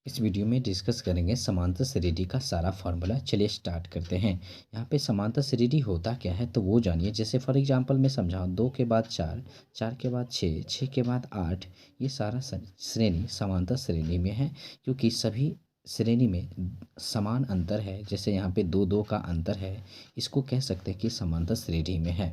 इस वीडियो में डिस्कस करेंगे समांतर श्रेणी का सारा फार्मूला। चलिए स्टार्ट करते हैं। यहाँ पे समांतर श्रेणी होता क्या है तो वो जानिए। जैसे फॉर एग्जांपल मैं समझाऊँ, 2 के बाद 4, 4 के बाद 6, 6 के बाद 8, ये सारा श्रेणी समांतर श्रेणी में है क्योंकि सभी श्रेणी में समान अंतर है। जैसे यहाँ पे 2 2 का अंतर है, इसको कह सकते हैं कि समांतर श्रेणी में है।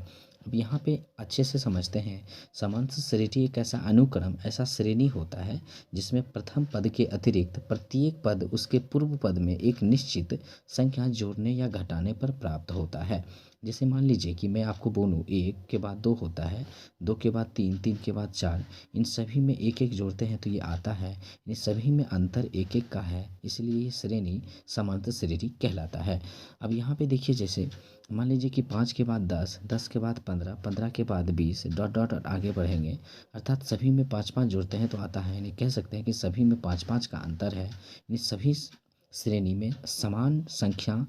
अब यहाँ पे अच्छे से समझते हैं। समांतर श्रेणी एक ऐसा अनुक्रम, ऐसा श्रेणी होता है जिसमें प्रथम पद के अतिरिक्त प्रत्येक पद उसके पूर्व पद में एक निश्चित संख्या जोड़ने या घटाने पर प्राप्त होता है। जैसे मान लीजिए कि मैं आपको बोलूँ 1 के बाद 2 होता है, 2 के बाद 3, 3 के बाद 4, इन सभी में एक एक जोड़ते हैं तो ये आता है। इन सभी में अंतर एक एक का है, इसलिए ये श्रेणी समांतर श्रेणी कहलाता है। अब यहाँ पे देखिए, जैसे मान लीजिए कि 5 के बाद 10, 10 के बाद 15, 15 के बाद 20 डॉट डॉट डॉट आगे बढ़ेंगे, अर्थात सभी में 5 5 जोड़ते हैं तो आता है। यानी कह सकते हैं कि सभी में 5 5 का अंतर है। यानी सभी श्रेणी में समान संख्या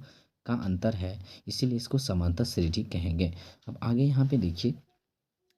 का अंतर है, इसीलिए इसको समांतर श्रेणी कहेंगे। अब आगे यहाँ पे देखिए,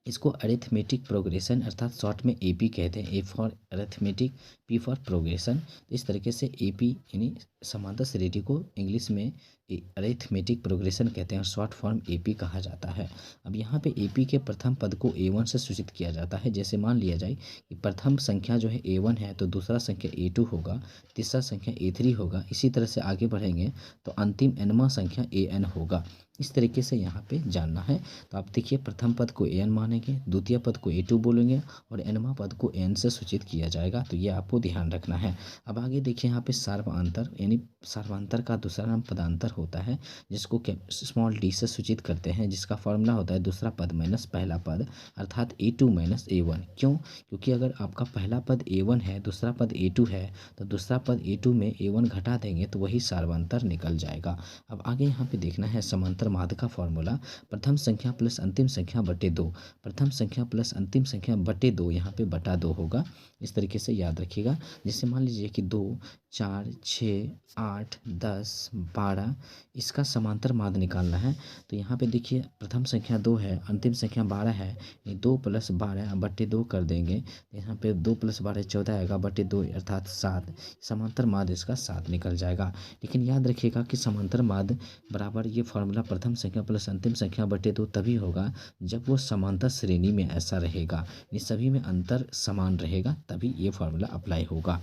इसको अरिथमेटिक प्रोग्रेशन अर्थात शॉर्ट में एपी कहते हैं। A for arithmetic, P for progression. तो इस तरीके से एपी यानी समांतर श्रेणी को इंग्लिश में अरिथमेटिक प्रोग्रेशन कहते हैं और शॉर्ट फॉर्म एपी कहा जाता है। अब यहाँ पे एपी के प्रथम पद को ए1 से सूचित किया जाता है। जैसे मान लिया जाए कि प्रथम संख्या जो है ए1 है तो दूसरा संख्या ए2 होगा, तीसरा संख्या ए3 होगा। इसी तरह से आगे बढ़ेंगे तो अंतिम एनवा संख्या एन होगा। इस तरीके से यहाँ पे जानना है। तो आप देखिए, प्रथम पद को एन मानेंगे, द्वितीय पद को ए2 बोलेंगे और एनवा पद को एन से सूचित किया जाएगा। तो ये आपको ध्यान रखना है। अब आगे देखिए, यहाँ पे सर्वांतर यानी सर्वांतर का दूसरा नाम पदांतर होता है, जिसको स्मॉल डी से सूचित करते हैं, जिसका फॉर्मूला होता है दूसरा पद माइनस पहला पद अर्थात ए2 माइनस ए1। क्यों? क्योंकि अगर आपका पहला पद ए1 है, दूसरा पद ए2 है, तो दूसरा पद ए2 में ए1 घटा देंगे तो वही सर्वांतर निकल जाएगा। अब आगे यहाँ पे देखना है समांतर माध्य का फॉर्मूला। प्रथम संख्या प्लस अंतिम संख्या बटे 2, प्रथम संख्या प्लस अंतिम संख्या बटे 2, यहाँ पे बटा 2 होगा। इस तरीके से याद रखिएगा। जैसे मान लीजिए कि 2, 4, 6, 8, 10, 12, इसका समांतर माध्य निकालना है। तो यहाँ पे देखिए, प्रथम संख्या 2 है, अंतिम संख्या 12 है, ये 2 + 12 बटे 2 कर देंगे। यहाँ पे 2 + 12 14 आएगा, बटे 2 अर्थात 7। समांतर माध्य इसका 7 निकल जाएगा। लेकिन याद रखिएगा कि समांतर माध्य बराबर ये फॉर्मूला प्रथम संख्या प्लस अंतिम संख्या बटे 2 तभी होगा जब वो समांतर श्रेणी में ऐसा रहेगा, ये सभी में अंतर समान रहेगा, तभी ये फॉर्मूला अप्लाई होगा।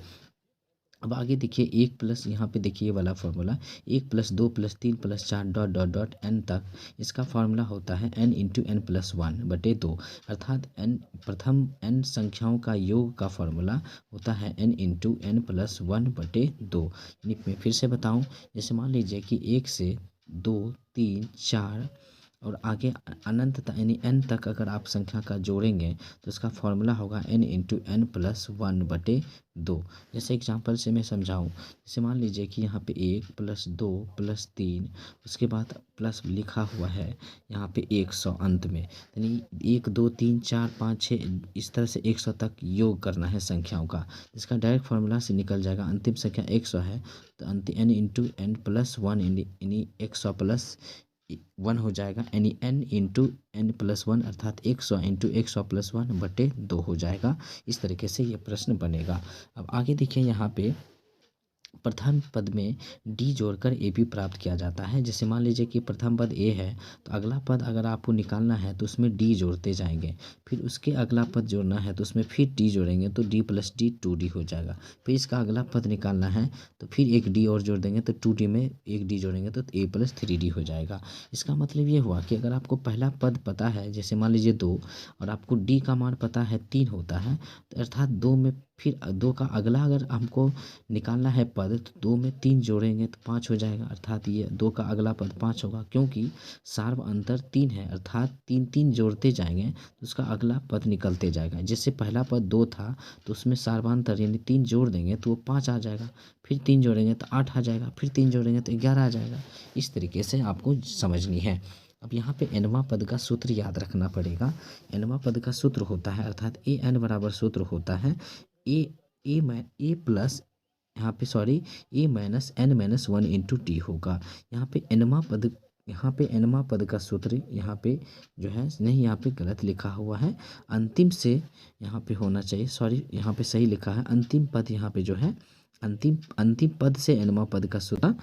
अब आगे देखिए, 1 प्लस, यहाँ पे देखिए ये वाला formula 1 + 2 + 3 + 4 dot dot dot n तक, इसका फॉर्मूला होता है n × n+1 बटे 2 अर्थात n प्रथम n संख्याओं का योग का फॉर्मूला होता है n × n+1 बटे 2। यानी मैं फिर से बताऊं, जैसे मान लीजिए कि 1 से 2, 3, 4 और आगे अनंत तक यानी n तक अगर आप संख्या का जोड़ेंगे तो इसका फॉर्मूला होगा n × n+1 बटे 2। जैसे एग्जांपल से मैं समझाऊं, जैसे मान लीजिए कि यहाँ पे 1 + 2 + 3, उसके बाद प्लस लिखा हुआ है यहाँ पे 100 अंत में, यानी 1 2 3 4 5 6 इस तरह से 100 तक योग करना है संख्याओं का। इसका डायरेक्ट फार्मूला से निकल जाएगा। अंतिम संख्या 100 है तो n × n+1 यानी 100 + 1 हो जाएगा, यानी n × n+1 अर्थात 100 × 100 + 1 बटे 2 हो जाएगा। इस तरीके से ये प्रश्न बनेगा। अब आगे देखिए, यहाँ पे प्रथम पद में डी जोड़कर ए पी प्राप्त किया जाता है। जैसे मान लीजिए कि प्रथम पद ए है तो अगला पद अगर आपको निकालना है तो उसमें डी जोड़ते जाएंगे, फिर उसके अगला पद जोड़ना है तो उसमें फिर डी जोड़ेंगे तो d + d 2d हो जाएगा। फिर इसका अगला पद निकालना है तो फिर एक डी और जोड़ देंगे तो 2d में एक डी जोड़ेंगे तो a + 3d हो जाएगा। इसका मतलब ये हुआ कि अगर आपको पहला पद पता है, जैसे मान लीजिए 2, और आपको डी का मान पता है 3 होता है, तो अर्थात 2 में फिर 2 का अगला अगर हमको निकालना है पद तो 2 में 3 जोड़ेंगे तो 5 हो जाएगा, अर्थात ये 2 का अगला पद 5 होगा। क्योंकि सार्व अंतर 3 है, अर्थात 3 3 जोड़ते जाएंगे तो उसका अगला पद निकलते जाएगा। जैसे पहला पद 2 था तो उसमें सार्वांतर यानी 3 जोड़ देंगे तो वो 5 आ जाएगा, फिर 3 जोड़ेंगे तो 8 आ जाएगा, फिर 3 जोड़ेंगे तो 11 आ जाएगा। इस तरीके से आपको समझनी है। अब यहाँ पे एनवा पद का सूत्र याद रखना पड़ेगा। एनवा पद का सूत्र होता है, अर्थात ए एन बराबर सूत्र होता है ए प्लस, यहाँ पे सॉरी, ए माइनस n - 1 × t होगा। यहाँ पे एनमा पद का सूत्र यहाँ पे जो है नहीं, यहाँ पे गलत लिखा हुआ है, अंतिम से यहाँ पे होना चाहिए, सॉरी यहाँ पे सही लिखा है। अंतिम पद यहाँ पे जो है अंतिम अंतिम पद से nवां पद का सूत्र,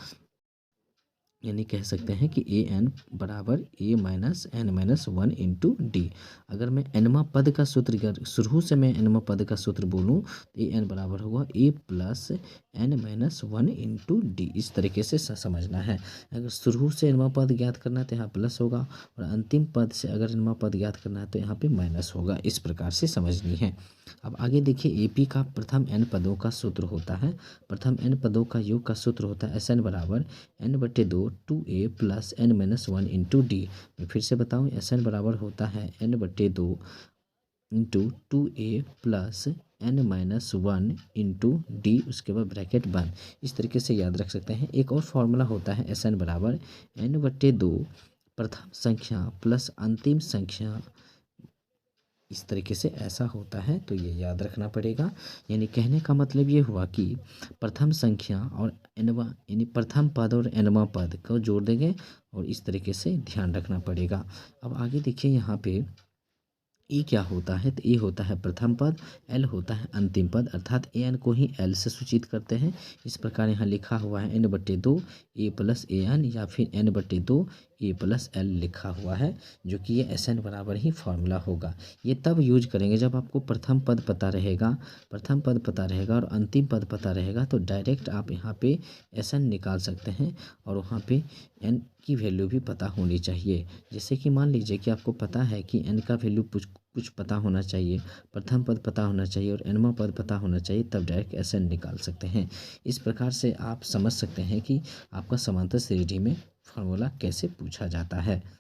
यानी कह सकते हैं कि ए एन बराबर A minus N minus one into D. अगर मैं nवां पद का सूत्र, अगर शुरू से मैं nवां पद का सूत्र बोलूँ तो ए एन बराबर होगा A plus N minus one into D. इस तरीके से समझना है। अगर शुरू से nवां पद ज्ञात करना है तो यहाँ प्लस होगा, और अंतिम पद से अगर nवां पद ज्ञात करना है तो यहाँ पे माइनस होगा। इस प्रकार से समझनी है। अब आगे देखिए, ए पी का प्रथम n पदों का सूत्र होता है, प्रथम n पदों का योग का सूत्र होता है एस एन बराबर n/2 2a plus N minus one into d. मैं फिर से बताऊँ, एस एन बराबर होता है n/2 into 2a plus N minus one into d, उसके बाद ब्रैकेट बंद। इस तरीके से याद रख सकते हैं। एक और फॉर्मूला होता है एस एन बराबर n/2 प्रथम संख्या प्लस अंतिम संख्या। इस तरीके से ऐसा होता है, तो ये याद रखना पड़ेगा। यानी कहने का मतलब ये हुआ कि प्रथम संख्या और एनवा, यानी प्रथम पद और एनवा पद को जोड़ देंगे, और इस तरीके से ध्यान रखना पड़ेगा। अब आगे देखिए, यहाँ पे ए क्या होता है, तो ए होता है प्रथम पद, एल होता है अंतिम पद, अर्थात ए एन को ही एल से सूचित करते हैं। इस प्रकार यहाँ लिखा हुआ है n/2 A plus A N, या फिर n/2 ए प्लस एल लिखा हुआ है, जो कि ये एस एन बराबर ही फॉर्मूला होगा। ये तब यूज करेंगे जब आपको प्रथम पद पता रहेगा, प्रथम पद पता रहेगा और अंतिम पद पता रहेगा, तो डायरेक्ट आप यहाँ पे एस एन निकाल सकते हैं, और वहाँ पे एन की वैल्यू भी पता होनी चाहिए। जैसे कि मान लीजिए कि आपको पता है कि एन का वैल्यू कुछ पता होना चाहिए, प्रथम पद पता होना चाहिए और एनवां पद पता होना चाहिए, तब डायरेक्ट एस एन निकाल सकते हैं। इस प्रकार से आप समझ सकते हैं कि आपका समांतर श्रेणी में फार्मूला कैसे पूछा जाता है।